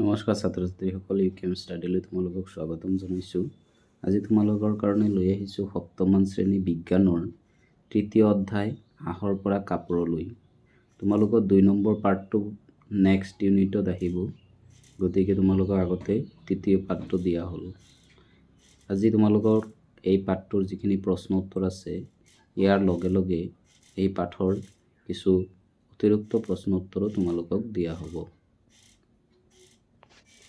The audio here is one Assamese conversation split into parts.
নমস্কাৰ ছাত্ৰ ছাত্ৰীসকল, ইউকেএম ষ্টাডিলৈ তোমালোকক স্বাগতম জনাইছোঁ। আজি তোমালোকৰ কাৰণে লৈ আহিছোঁ সপ্তমমান শ্ৰেণী বিজ্ঞানৰ তৃতীয় অধ্যায় আহৰ পৰা কাপোৰলৈ। তোমালোকৰ 2 নম্বৰ পাৰ্টটো নেক্সট ইউনিটত আহিব, গতিকে তোমালোকৰ আগতে তৃতীয় পাৰ্টটো দিয়া হ'ল। আজি তোমালোকৰ এই পাঠটোৰ যিখিনি প্ৰশ্ন উত্তৰ আছে, ইয়াৰ লগে লগে এই পাঠৰ কিছু অতিৰিক্ত প্ৰশ্ন উত্তৰো তোমালোকক দিয়া হ'ব।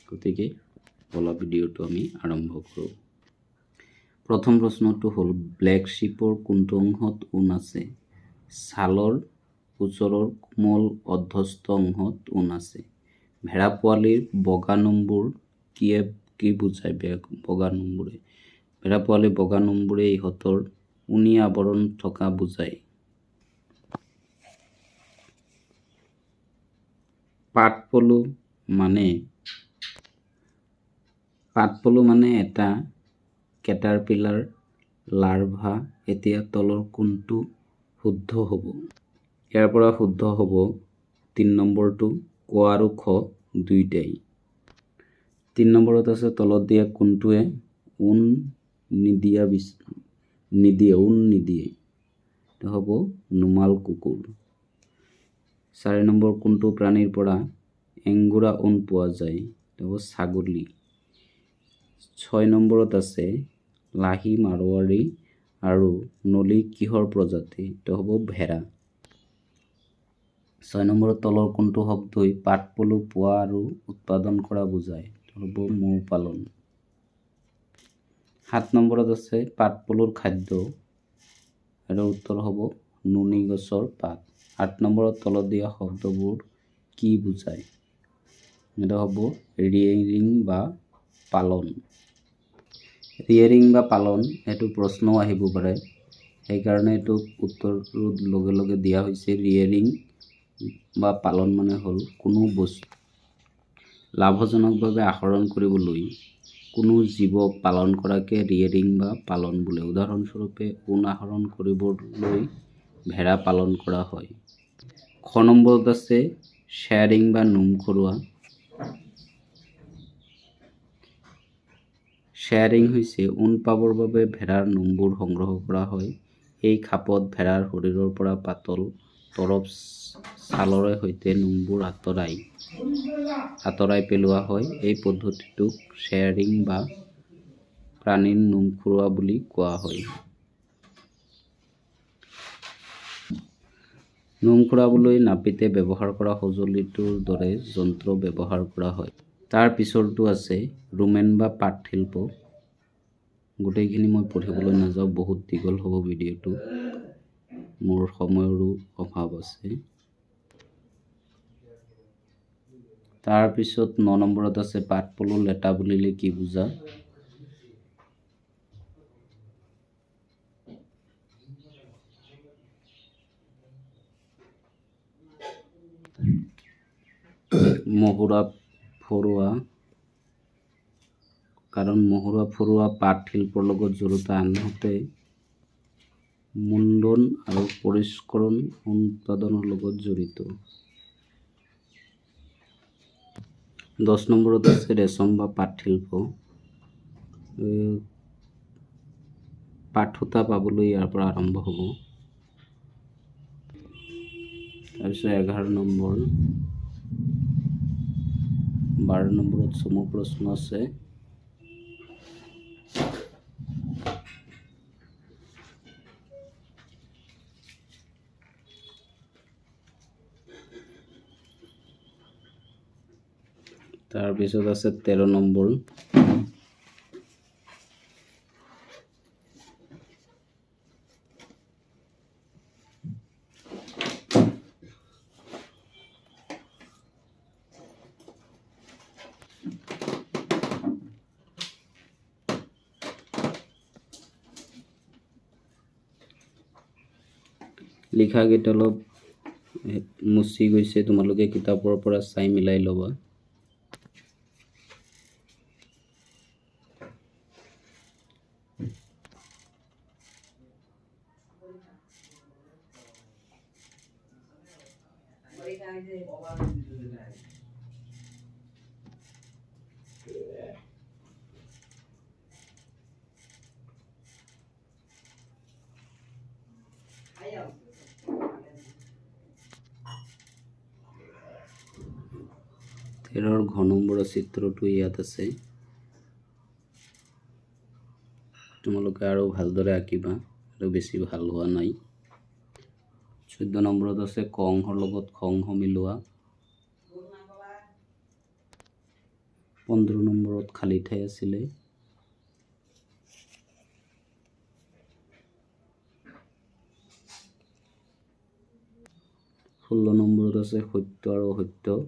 গতিকে বলা ভিডিঅ'টো আমি আৰম্ভ কৰোঁ। প্ৰথম প্ৰশ্নটো হ'ল, ব্লেক শ্বিপৰ কোনটো অংশত ঊণ আছে? ছালৰ ওচৰৰ কোমল অৰ্ধস্থ অংশত ঊণ আছে। ভেড়া পোৱালিৰ বগা নোমবোৰ কি বুজায়? বগা নোমবোৰে ভেড়া পোৱালিৰ বগা নোমবোৰে ইহঁতৰ ঊণী আৱৰণ থকা বুজায়। পাটপলু মানে এটা কেটাৰপিলাৰ লাৰ্ভা। এতিয়া তলৰ কোনটো শুদ্ধ হ'ব? ইয়াৰ পৰা শুদ্ধ হ'ব 3 নম্বৰটো, ক আৰু খ দুইটাই। 3 নম্বৰত আছে, তলত দিয়া কোনটোৱে ঊণ নিদিয়ে? এইটো হ'ব নোমাল কুকুৰ। 4 নম্বৰ, কোনটো প্ৰাণীৰ পৰা এংগোৰা ঊণ পোৱা যায়? এইটো হ'ব ছাগলী। 6 নম্বৰত আছে, লাহি, মাৰোৱাৰী আৰু নলী কিহৰ প্ৰজাতি? এইটো হ'ব ভেড়া। 6 নম্বৰত তলৰ কোনটো শব্দই পাটপলু পোৱা আৰু উৎপাদন কৰা বুজায়? এইটো হ'ব মৌ পালন। 7 নম্বৰত আছে, পাটপলুৰ খাদ্য। ইয়াৰ উত্তৰ হ'ব নুনী গছৰ পাত। 8 নম্বৰত তলত দিয়া শব্দবোৰ কি বুজায়? এটা হ'ব ৰিয়েৰিং বা পালন। ৰিয়েৰিং বা পালন এইটো প্ৰশ্নও আহিব পাৰে, সেইকাৰণে এইটো উত্তৰটো লগে লগে দিয়া হৈছে। ৰিয়েৰিং বা পালন মানে হ'ল কোনো বস্তু লাভজনকভাৱে আহৰণ কৰিবলৈ কোনো জীৱক পালন কৰাকে ৰিয়েৰিং বা পালন বোলে। উদাহৰণস্বৰূপে, ঊণ আহৰণ কৰিবলৈ ভেড়া পালন কৰা হয়। খ নম্বৰত আছে, শ্বেয়াৰিং বা নোম খোৰোৱা। শ্বেয়াৰিং হৈছে ঊণ পাবৰ বাবে ভেড়াৰ নোমবোৰ সংগ্ৰহ কৰা হয়। এই খাপত ভেড়াৰ শৰীৰৰ পৰা পাতল তৰপ ছালৰে সৈতে নোমবোৰ আঁতৰাই পেলোৱা হয়। এই পদ্ধতিটোক শ্বেয়াৰিং বা প্ৰাণীৰ নোম খোৰোৱা বুলি কোৱা হয়। নোম খোৰাবলৈ নাপিতে ব্যৱহাৰ কৰা সঁজুলিটোৰ দৰে যন্ত্ৰ ব্যৱহাৰ কৰা হয়। তাৰ পিছৰটো আছে, ৰোমেন বা পাট শিল্প। গোটেইখিনি মই পঢ়িবলৈ নাযাওঁ, বহুত দীঘল হ'ব ভিডিঅ'টো, মোৰ সময়ৰো অভাৱ আছে। তাৰপিছত 9 নম্বৰত আছে, পাটপলু লেটা বুলিলে কি বুজা? মহুৰা ফৰোৱা, কাৰণ মহুৰা ফৰোৱা পাট শিল্পৰ লগত জড়িত, আনহাতে মুণ্ডন আৰু পৰিষ্কৰণ ঊণ উৎপাদনৰ লগত জড়িত। 10 নম্বৰত আছে, ৰেচম বা পাট শিল্প। পাট সূতা পাবলৈ ইয়াৰ পৰা আৰম্ভ হ'ব। তাৰপিছত 11 নম্বৰ, 12 নম্বৰত চমু প্ৰশ্ন আছে। তাৰপিছত আছে 13 নম্বৰ, লিখাকেইটা অলপ মুচি গৈছে, তোমালোকে কিতাপৰ পৰা চাই মিলাই ল'বা। 13 ঘ নম্বৰৰ চিত্ৰটো ইয়াত আছে। তোমালোকে আৰু ভালদৰে আঁকিবা, আৰু বেছি ভাল হোৱা নাই। 14 নম্বৰত আছে ক অংশৰ লগত খ অংশ মিলোৱা। 15 নম্বৰত খালী ঠাই আছিলে। 16 নম্বৰত আছে সত্য আৰু অসত্য।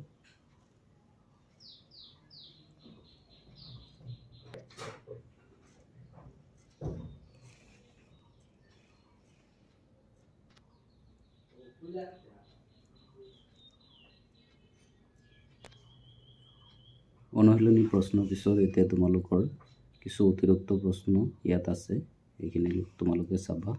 19 প্ৰশ্নৰ পিছত এতিয়া তোমালোকৰ কিছু অতিৰিক্ত প্ৰশ্ন ইয়াত আছে, এইখিনি তোমালোকে চাবা।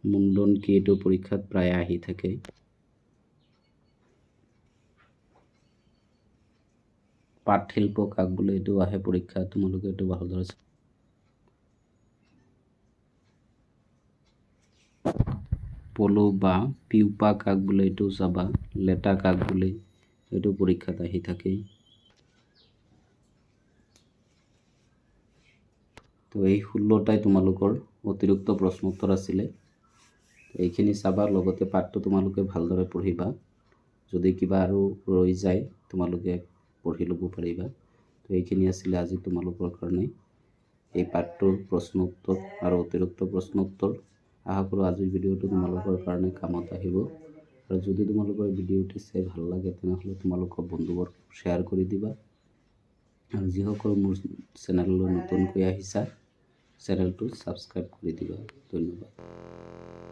মুণ্ডন কি? এইটো পৰীক্ষাত প্ৰায় আহি থাকে। পাট শিল্প কাক বোলে? এইটো আহে পৰীক্ষাত, তোমালোকে এইটো ভালদৰে পলু বা পিউপা কাক বোলে? এইটো চাবা। লেটা কাক বোলে? এইটো পৰীক্ষাত আহি থাকে। তো এই 16টাই তোমালোকৰ অতিৰিক্ত প্ৰশ্ন উত্তৰ আছিলে। এইখিনি চাবা, লগতে পাঠটো তোমালোকে ভালদৰে পঢ়িবা। যদি কিবা আৰু ৰৈ যায় তোমালোকে পঢ়ি ল'ব পাৰিবা। তো এইখিনি আছিলে আজি তোমালোকৰ কাৰণে এই পাঠটোৰ প্ৰশ্ন উত্তৰ আৰু অতিৰিক্ত প্ৰশ্ন উত্তৰ। আশা কৰোঁ আজিৰ ভিডিঅ'টো তোমালোকৰ কাৰণে কামত আহিব। আৰু যদি তোমালোকৰ ভিডিঅ'টি চাই ভাল লাগে তেনেহ'লে তোমালোকৰ বন্ধুবৰ্গক শ্বেয়াৰ কৰি দিবা। আৰু যিসকল মোৰ চেনেললৈ নতুনকৈ আহিছা চেনেলটো ছাবস্ক্ৰাইব কৰি দিবা। ধন্যবাদ।